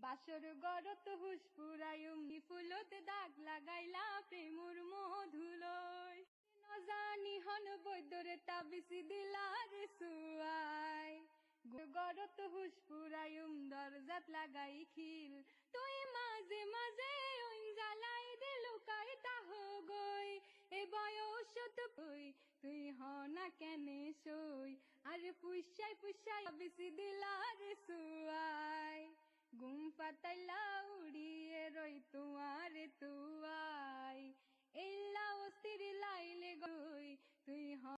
বাসর গরত হুস পুরায়ুম ফুলত দাগ লাগাইলা প্রেমর মধুলয় নজানি হন বৈদ্যরে তাবিসি দিলার সুয়াই গরত হুস পুরায়ুম দরজাত লাগাই খিল তুই মাঝে মাঝে ওই জ্বালাই দে লুকাই তাহ গই এ বয়সত তুই হনা কেনে সই আর পুষাই পুষাই তাবিসি দিলার সুয়াই গুম পাতাইলা উড়িয়ে রই তোমারে তুয়াই এল্লা অস্থির লাইলে গই তুই